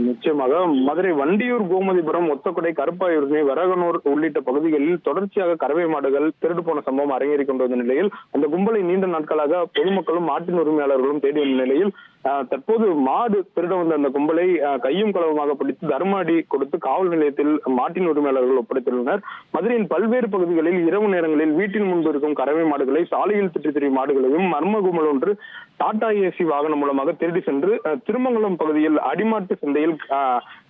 நிச்சயமாக மதுரை வண்டியூர், கோமதிபுரம், ஒத்தக்குடை, கருப்பாயூரணி, வரகனூர் உள்ளிட்ட பகுதிகளில் தொடர்ச்சியாக கறவை மாடுகள் திருடு போன சம்பவம் அரங்கேறிக் கொண்டு வந்த நிலையில் அந்த கும்பலை நீண்ட நாட்களாக பொதுமக்களும் மாட்டின் உரிமையாளர்களும் தேடி வந்த நிலையில் தற்போது மாடு திருட வந்த அந்த கும்பலை கையும் களவுமாக பிடித்து தர்ம கொடுத்து காவல் நிலையத்தில் மாட்டின் உரிமையாளர்கள் ஒப்படைத்துள்ளனர். மதுரையின் பல்வேறு பகுதிகளில் இரவு நேரங்களில் வீட்டின் முன்பு இருக்கும் கறவை மாடுகளை, சாலையில் சுற்றி திரியும் மாடுகளையும் மர்ம கும்பல் ஒன்று டாடா ஏசி வாகனம் மூலமாக திருடி சென்று திருமங்கலம் பகுதியில் அடிமாட்டு சந்தையில்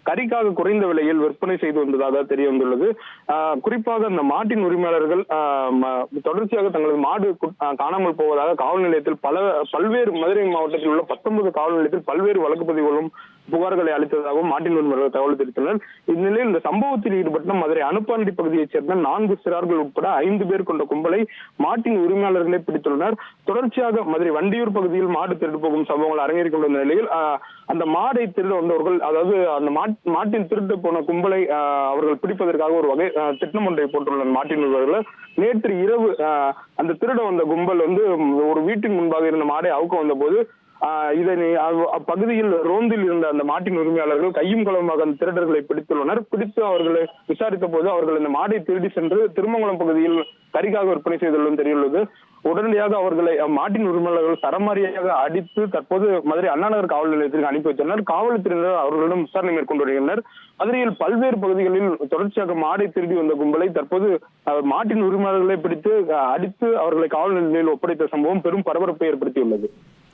கறிக்காக குறைந்த விலையில் விற்பனை செய்து வந்ததாக தெரிய வந்துள்ளது. குறிப்பாக அந்த மாட்டின் உரிமையாளர்கள் தொடர்ச்சியாக தங்களது மாடு காணாமல் போவதாக காவல் நிலையத்தில் பல்வேறு மதுரை மாவட்டத்தில் உள்ள 19 காவல் நிலையத்தில் பல்வேறு வழக்கு பதிவுகளும் புகார்களை அளித்ததாகவும் மாட்டின் உரிமையாளர்கள் தகவல் தெரிவித்தனர். இந்நிலையில் இந்த சம்பவத்தில் ஈடுபட்ட மதுரை அனுப்பாண்டி பகுதியைச் சேர்ந்த 4 சிறார்கள் உட்பட 5 பேர் கொண்ட கும்பலை மாட்டின் உரிமையாளர்களை பிடித்துள்ளனர். தொடர்ச்சியாக மதுரை வண்டியூர் பகுதியில் மாடு திருடு போகும் சம்பவங்கள் அரங்கேறிக் கொண்டிருந்த நிலையில் அந்த மாடை திருட வந்தவர்கள், அதாவது அந்த மாட்டின் திருட்டு போன கும்பலை அவர்கள் பிடிப்பதற்காக ஒரு வகை திட்டம் ஒன்றை போட்டுள்ளனர் மாட்டின் உரிமையாளர்கள். நேற்று இரவு அந்த திருட வந்த கும்பல் ஒரு வீட்டின் முன்பாக இருந்த மாடை அவுக்க வந்த போது இதனை அப்பகுதியில் ரோந்தில் இருந்த அந்த மாட்டின் உரிமையாளர்கள் கையும் களவுமாக அந்த திருடர்களை பிடித்துள்ளனர். பிடித்து அவர்களை விசாரித்த போது அவர்கள் இந்த மாடை திருடி சென்று திருமங்கலம் பகுதியில் கறிக்காக விற்பனை செய்துள்ளது தெரியுள்ளது. உடனடியாக அவர்களை மாட்டின் உரிமையாளர்கள் சரமாரியாக அடித்து தற்போது மதுரை அண்ணாநகர் காவல் நிலையத்திற்கு அனுப்பி வைத்தனர். காவல்துறையினர் அவர்களிடம் விசாரணை மேற்கொண்டு வருகின்றனர். மதுரையில் பல்வேறு பகுதிகளில் தொடர்ச்சியாக மாடை திருடி வந்த கும்பலை தற்போது மாட்டின் உரிமையாளர்களை பிடித்து அடித்து அவர்களை காவல் நிலையத்தில் ஒப்படைத்த சம்பவம் பெரும் பரபரப்பை ஏற்படுத்தியுள்ளது.